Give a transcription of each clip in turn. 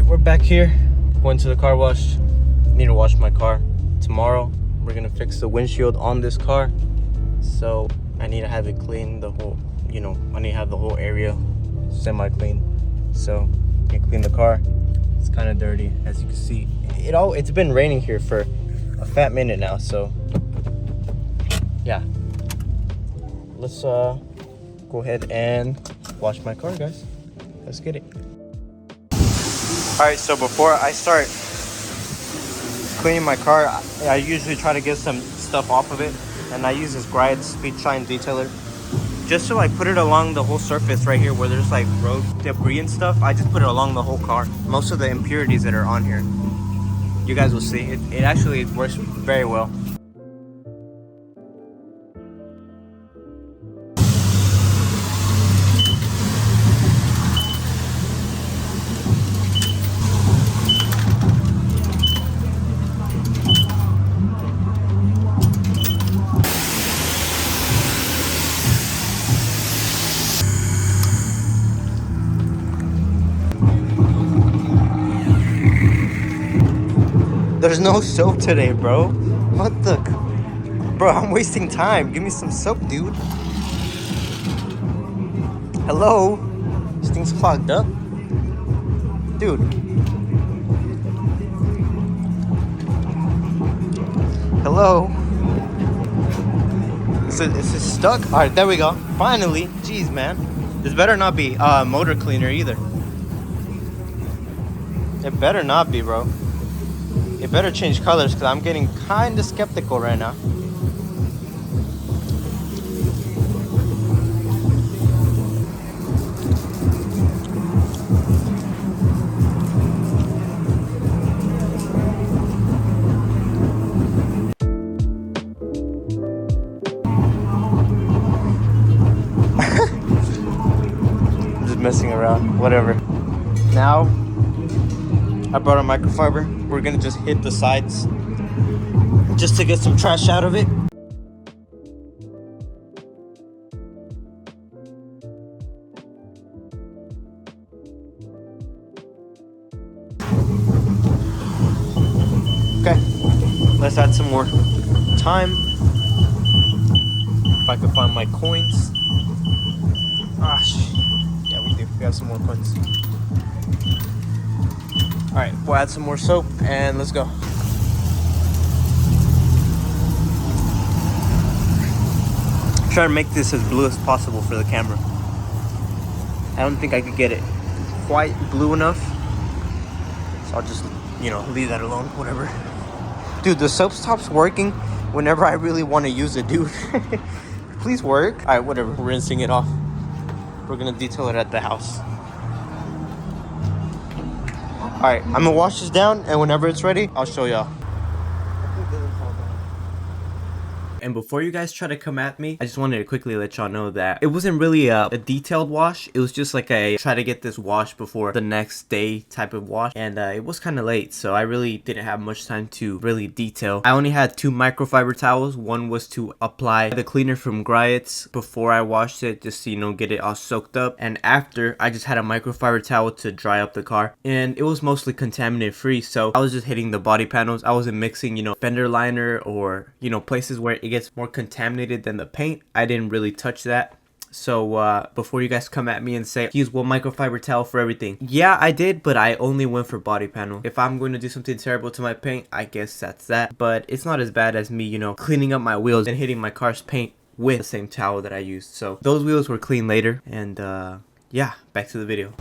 right, we're back here. Went to the car wash. Need to wash my car. Tomorrow we're gonna fix the windshield on this car, so I need to have it clean, the whole, I need to have the whole area semi-clean. So I clean the car. It's kind of dirty, as you can see. It's been raining here for a fat minute now, so yeah. Let's go ahead and wash my car, guys. Let's get it. All right, so before I start cleaning my car, I usually try to get some stuff off of it, and I use this Glide Speed Shine detailer just to like put it along the whole surface right here where there's like road debris and stuff. I just put it along the whole car. Most of the impurities that are on here, you guys will see it actually works very well. There's no soap today, bro. What the? Bro, I'm wasting time. Give me some soap, dude. Hello? This thing's clogged up. Dude. Hello? Is it stuck? Alright, there we go. Finally. Jeez, man. This better not be motor cleaner either. It better not be, bro. It better change colors because I'm getting kind of skeptical right now. I'm just messing around, whatever. Now, I brought a microfiber. We're gonna just hit the sides just to get some trash out of it. Okay, let's add some more time. If I can find my coins. Yeah, we do. We have some more coins. All right, we'll add some more soap and let's go. Try to make this as blue as possible for the camera. I don't think I could get it quite blue enough, so I'll just, leave that alone, whatever. Dude, the soap stops working whenever I really want to use it, dude. Please work. All right, whatever, we're rinsing it off. We're gonna detail it at the house. Alright, I'm gonna wash this down, and whenever it's ready, I'll show y'all. And before you guys try to come at me, I just wanted to quickly let y'all know that it wasn't really a detailed wash. It was just like a try to get this wash before the next day type of wash. And it was kind of late, so I really didn't have much time to really detail. I only had 2 microfiber towels. One was to apply the cleaner from Gryet's before I washed it, just to, get it all soaked up. And after, I just had a microfiber towel to dry up the car. And it was mostly contaminant free, so I was just hitting the body panels. I wasn't mixing, fender liner or, places where it gets more contaminated than the paint. I didn't really touch that. So before you guys come at me and say use one microfiber towel for everything, yeah, I did, but I only went for body panel. If I'm going to do something terrible to my paint, I guess that's that. But it's not as bad as me, cleaning up my wheels and hitting my car's paint with the same towel that I used. So those wheels were clean later, and yeah, back to the video.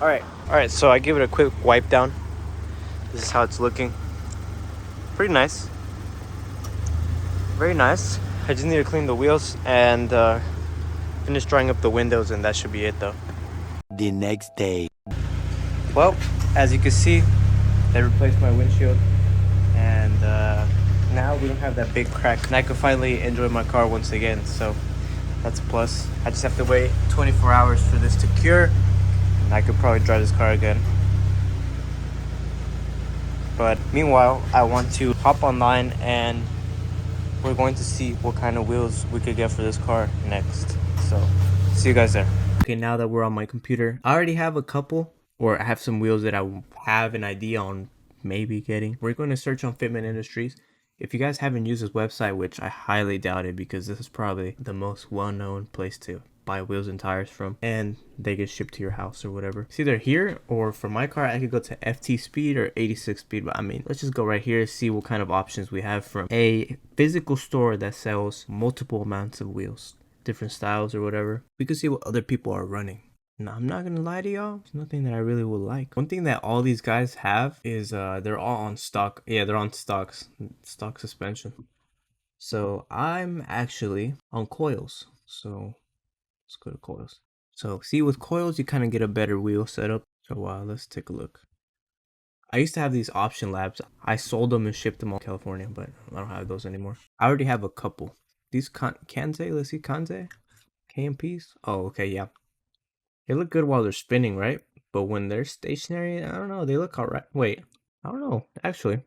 All right, so I give it a quick wipe down. This is how it's looking. Pretty nice. Very nice. I just need to clean the wheels and finish drying up the windows, and that should be it though. The next day. Well, as you can see, they replaced my windshield, and now we don't have that big crack, and I can finally enjoy my car once again, so that's a plus. I just have to wait 24 hours for this to cure, and I could probably drive this car again. But meanwhile, I want to hop online, and we're going to see what kind of wheels we could get for this car next. So see you guys there. Okay, Okay, now that we're on my computer, I already have a couple, or I have some wheels that I have an idea on maybe getting. We're going to search on Fitment Industries. If you guys haven't used this website, which I highly doubt it because this is probably the most well-known place to buy wheels and tires from, and they get shipped to your house or whatever. It's either here, or for my car I could go to FT speed or 86 speed, but I mean, let's just go right here, see what kind of options we have from a physical store that sells multiple amounts of wheels, different styles or whatever. We can see what other people are running. Now, I'm not gonna lie to y'all, it's nothing that I really would like. One thing that all these guys have is they're all on stock. Yeah, they're on stock suspension. So I'm actually on coils. So let's go to coils. So see, with coils you kind of get a better wheel setup. So let's take a look. I used to have these option labs. I sold them and shipped them all to California, but I don't have those anymore. I already have a couple. These Kanze, let's see, Kanze KMPs. Oh, okay, yeah. They look good while they're spinning, right? But when they're stationary, I don't know. They look alright. Wait, I don't know. Actually,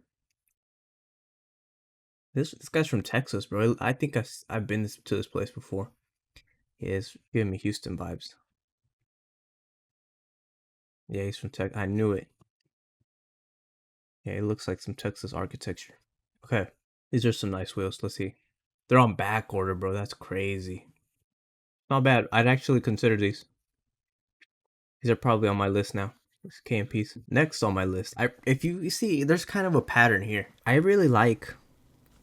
this guy's from Texas, bro. I think I've been to this place before. Yeah, it's giving me Houston vibes. Yeah, he's from Texas. I knew it. Yeah, it looks like some Texas architecture. Okay, these are some nice wheels. Let's see. They're on back order, bro. That's crazy. Not bad. I'd actually consider these. These are probably on my list now. This KMPs. Next on my list. If you see, there's kind of a pattern here. I really like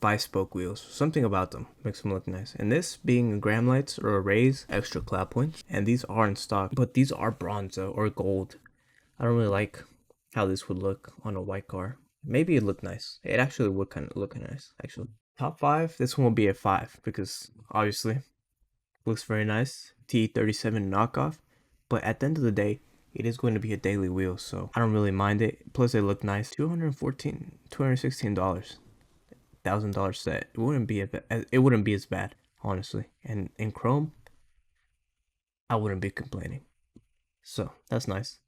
5-spoke wheels. Something about them makes them look nice. And this being gram lights or a raise, extra clap points. And these are in stock, but these are bronze or gold. I don't really like how this would look on a white car. Maybe it looked nice. It actually would kind of look nice, actually. Top 5, this one will be a 5 because obviously looks very nice. T37 knockoff. But at the end of the day, it is going to be a daily wheel, so I don't really mind it. Plus, they look nice. $216, $1,000 set. It wouldn't be as bad, honestly. And in chrome, I wouldn't be complaining. So that's nice.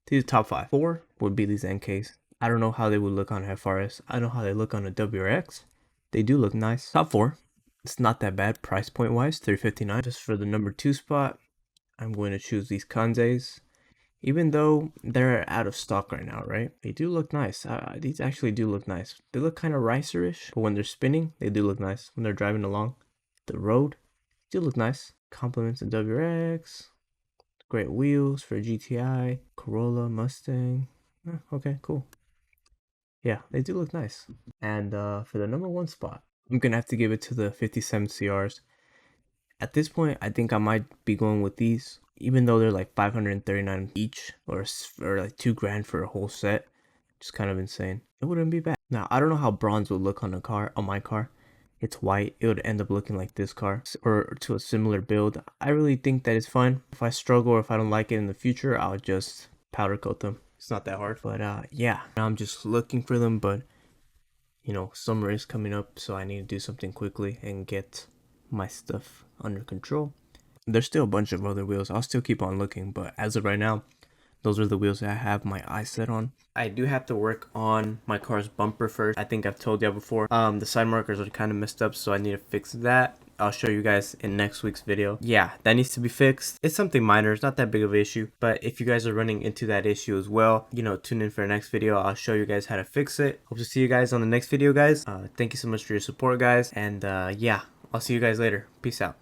These top 5. 4 would be these NKs. I don't know how they would look on FRS. I know how they look on a WRX. They do look nice. Top 4. It's not that bad price point wise. $359. Just for the number 2 spot, I'm going to choose these Kanzes. Even though they're out of stock right now, right? They do look nice. These actually do look nice. They look kind of racerish, but when they're spinning, they do look nice. When they're driving along the road, they do look nice. Compliments of WRX. Great wheels for GTI, Corolla, Mustang. Okay, cool. Yeah, they do look nice. And for the number 1 spot, I'm going to have to give it to the 57 CRs. At this point, I think I might be going with these, even though they're like $539 each, or like $2,000 for a whole set. Just kind of insane. It wouldn't be bad. Now, I don't know how bronze would look on my car. It's white. It would end up looking like this car, or to a similar build. I really think that it's fine. If I struggle or if I don't like it in the future, I'll just powder coat them. It's not that hard. But yeah, I'm just looking for them. But you know, summer is coming up, so I need to do something quickly and get my stuff under control. There's still a bunch of other wheels. I'll still keep on looking, but as of right now, those are the wheels that I have my eyes set on. I do have to work on my car's bumper first. I think I've told you before. The side markers are kind of messed up, so I need to fix that. I'll show you guys in next week's video. Yeah, that needs to be fixed. It's something minor. It's not that big of an issue. But if you guys are running into that issue as well, you know, tune in for the next video. I'll show you guys how to fix it. Hope to see you guys on the next video, guys. Thank you so much for your support, guys. And yeah, I'll see you guys later. Peace out.